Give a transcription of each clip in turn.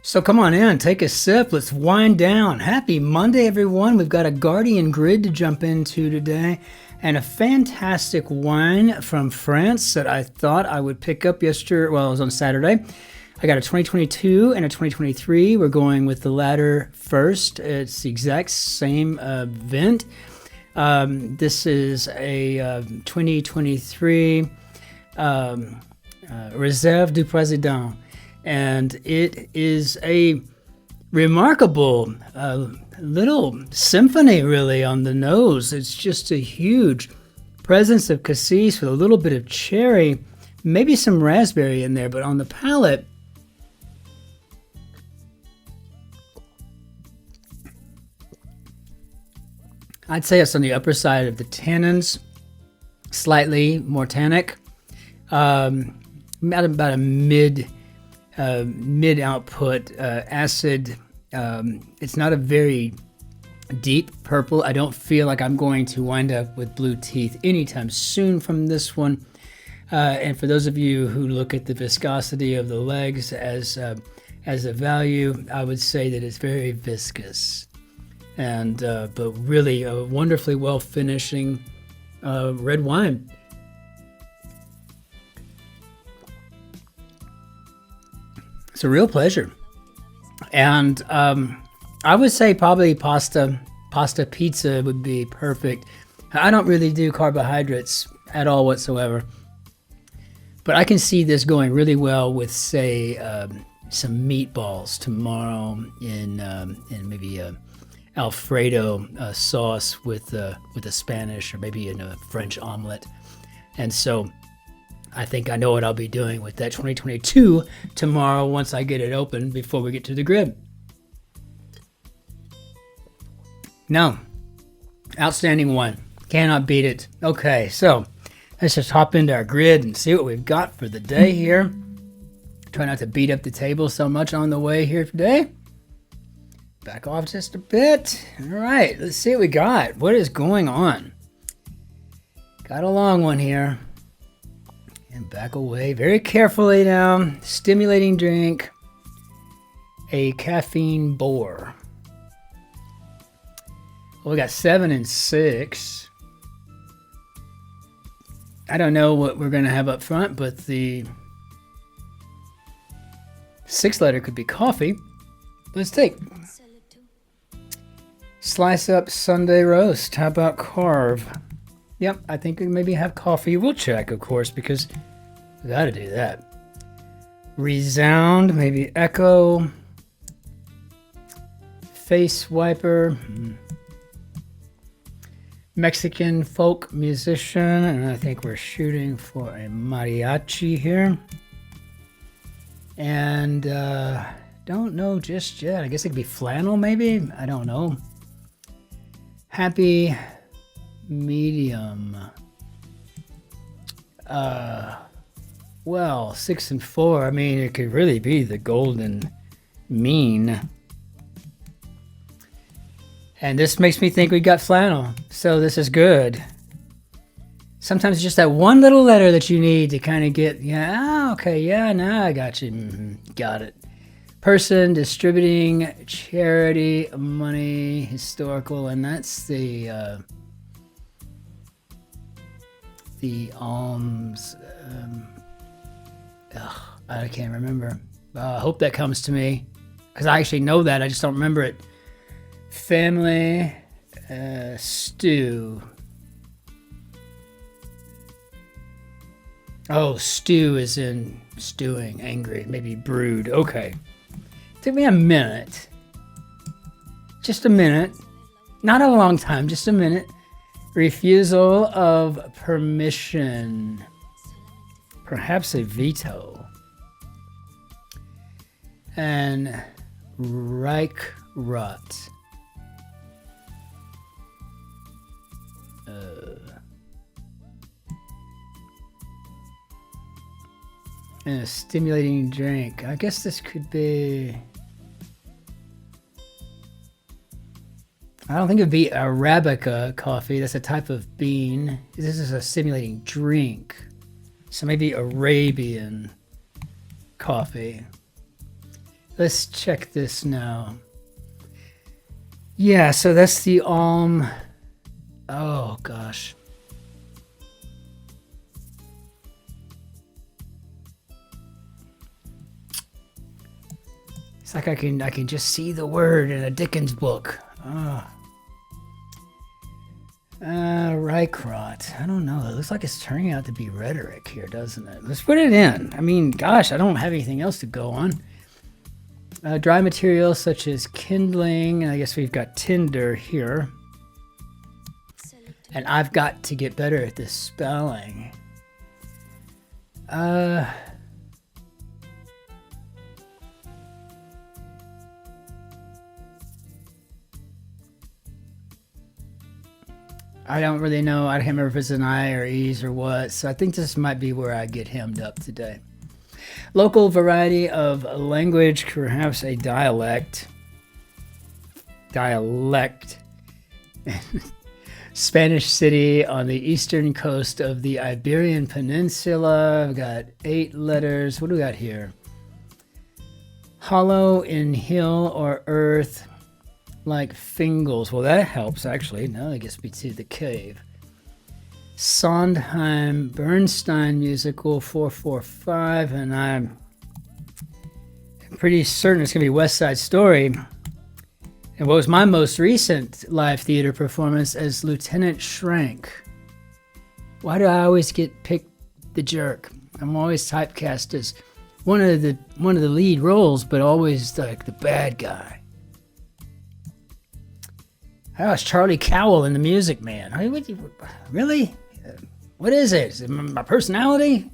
So come on in, take a sip, let's wind down. Happy Monday, everyone. We've got a Guardian grid to jump into today and a fantastic wine from France that I thought I would pick up yesterday. Well, it was on Saturday. I got a 2022 and a 2023. We're going with the latter first. It's the exact same vent. This is a 2023 Réserve du Président. And it is a remarkable little symphony, really, on the nose. It's just a huge presence of cassis with a little bit of cherry, maybe some raspberry in there, but on the palate, I'd say it's on the upper side of the tannins, slightly more tannic, about a mid-output acid. It's not a very deep purple. I don't feel like I'm going to wind up with blue teeth anytime soon from this one. And for those of you who look at the viscosity of the legs as a value, I would say that it's very viscous. And but really a wonderfully well finishing red wine. It's a real pleasure. And I would say probably pasta pizza would be perfect. I don't really do carbohydrates at all whatsoever. But I can see this going really well with, say, some meatballs tomorrow in maybe a Alfredo sauce with a Spanish or maybe in a French omelet. And so I think I know what I'll be doing with that 2022 tomorrow once I get it open before we get to the grid. No, outstanding one. Cannot beat it. Okay, so let's just hop into our grid and see what we've got for the day here. Try not to beat up the table so much on the way here today. Back off just a bit. All right, let's see what we got. What is going on? Got a long one here. And back away very carefully now. Stimulating drink. A caffeine bore. Well, we got 7 and 6. I don't know what we're going to have up front, but the 6th letter could be coffee. Let's take. Slice up Sunday roast. How about carve? Yep, I think we maybe have coffee. We'll check, of course, because we got to do that. Resound, maybe echo. Face wiper. Mexican folk musician, and I think we're shooting for a mariachi here. And don't know just yet. I guess it could be flannel, maybe. I don't know. Happy medium. Well, 6 and 4. I mean, it could really be the golden mean. And this makes me think we got flannel. So this is good. Sometimes it's just that one little letter that you need to kind of get, yeah, okay, yeah, now I got you. Got it. Person, distributing, charity, money, historical, and that's the alms. I can't remember. I hope that comes to me because I actually know that. I just don't remember it. Family, stew. Oh, stew is in stewing, angry, maybe brewed. Okay. Took me a minute. Just a minute. Not a long time, just a minute. Refusal of permission. Perhaps a veto. And Reich rot. And a stimulating drink. I guess this could be... I don't think it would be Arabica coffee. That's a type of bean. This is a stimulating drink. So maybe Arabian. coffee. Let's check this now. Yeah, so that's the Alm. Oh gosh. It's like I can just see the word in a Dickens book. Oh. Rycrot. I don't know. It looks like it's turning out to be rhetoric here, doesn't it? Let's put it in. I mean, gosh, I don't have anything else to go on. Dry materials such as kindling. I guess we've got tinder here. And I've got to get better at this spelling. I don't really know. I can't remember if it's an I or E's or what. So I think this might be where I get hemmed up today. Local variety of language, perhaps a dialect. Spanish city on the eastern coast of the Iberian Peninsula. I've got 8 letters. What do we got here? Hollow in hill or earth. Like Fingles. Well, that helps actually. Now that gets me to the cave. Sondheim Bernstein musical 445, and I'm pretty certain it's gonna be West Side Story. And what was my most recent live theater performance as Lieutenant Shrank? Why do I always get picked the jerk? I'm always typecast as one of the lead roles, but always like the bad guy. Oh, it's Charlie Cowell in The Music Man. I mean, really? What is it? Is it my personality?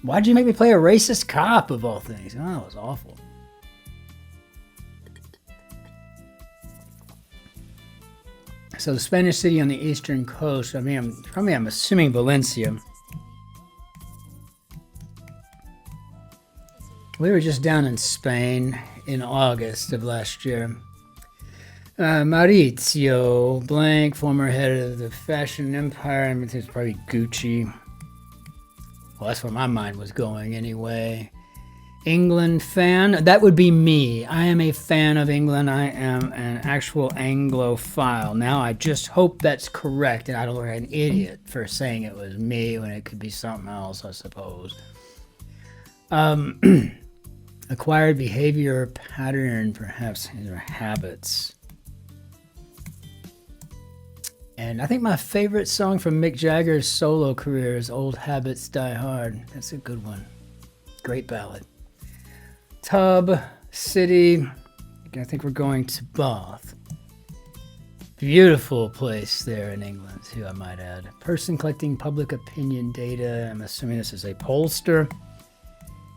Why'd you make me play a racist cop of all things? Oh, that was awful. So the Spanish city on the eastern coast. I mean, I'm assuming Valencia. We were just down in Spain in August of last year. Maurizio Blank, former head of the fashion empire. I mean, it's probably Gucci. Well, that's where my mind was going anyway. England fan. That would be me. I am a fan of England. I am an actual Anglophile. Now, I just hope that's correct and I don't look like an idiot for saying it was me when it could be something else, I suppose. Acquired behavior pattern, perhaps, or habits. And I think my favorite song from Mick Jagger's solo career is Old Habits Die Hard. That's a good one. Great ballad. Tub, city. I think we're going to Bath. Beautiful place there in England, too, I might add. Person collecting public opinion data. I'm assuming this is a pollster.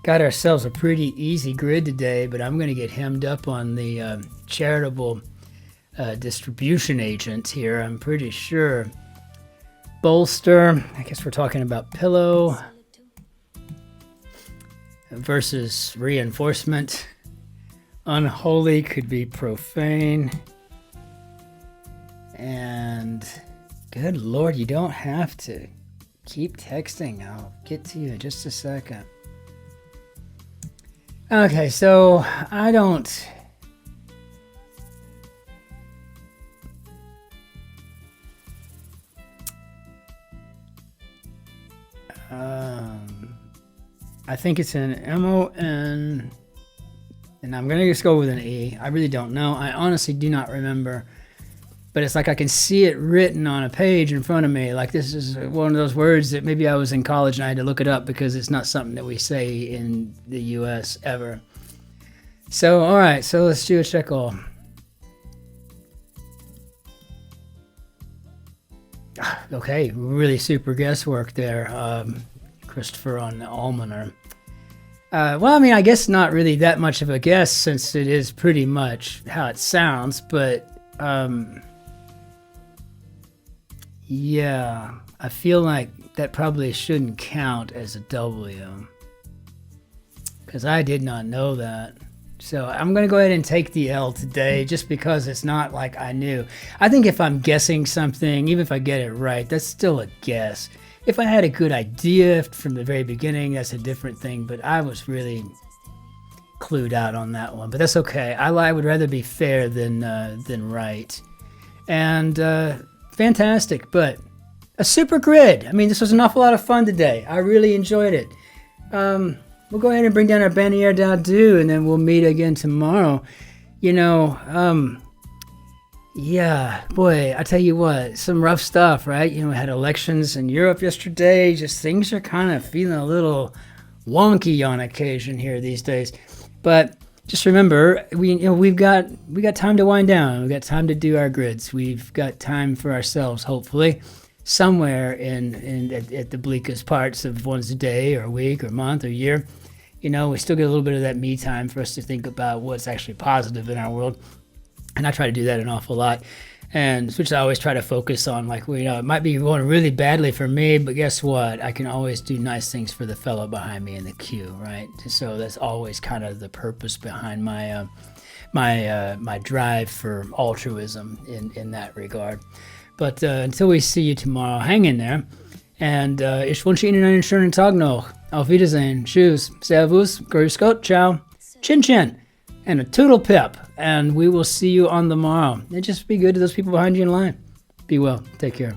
Got ourselves a pretty easy grid today, but I'm going to get hemmed up on the charitable distribution agent here, I'm pretty sure. Bolster, I guess we're talking about pillow versus reinforcement. Unholy could be profane. And good Lord, you don't have to. Keep texting. I'll get to you in just a second. Okay, so I don't... I think it's an M-O-N, and I'm going to just go with an E. I really don't know. I honestly do not remember. But it's like I can see it written on a page in front of me. Like this is one of those words that maybe I was in college and I had to look it up because it's not something that we say in the U.S. ever. So, all right. So let's do a check all. Okay. Really super guesswork there. Christopher on the ALMONER. Well, I mean, I guess not really that much of a guess since it is pretty much how it sounds, but yeah, I feel like that probably shouldn't count as a W because I did not know that. So I'm going to go ahead and take the L today just because it's not like I knew. I think if I'm guessing something, even if I get it right, that's still a guess. If I had a good idea from the very beginning, that's a different thing, but I was really clued out on that one, but that's okay. I would rather be fair than right. And fantastic, but a super grid. I mean, this was an awful lot of fun today. I really enjoyed it. We'll go ahead and bring down our Bannière d'Adieu, and then we'll meet again tomorrow. You know, yeah, boy, I tell you what, some rough stuff, right? You know, we had elections in Europe yesterday. Just things are kind of feeling a little wonky on occasion here these days. But just remember, we've got time to wind down. We've got time to do our grids. We've got time for ourselves, hopefully, somewhere at the bleakest parts of one's day or week or month or year. You know, we still get a little bit of that me time for us to think about what's actually positive in our world. And I try to do that an awful lot, and which I always try to focus on. Like, well, you know, it might be going really badly for me, but guess what? I can always do nice things for the fellow behind me in the queue, right? So that's always kind of the purpose behind my my drive for altruism in that regard. But until we see you tomorrow, hang in there. And ich wünsche Ihnen einen schönen Tag noch. Auf Wiedersehen. Tschüss. Servus. Grüß Gott. Ciao. Cin-Cin. And a toodle pip. And we will see you on the morrow. And just be good to those people behind you in line. Be well. Take care.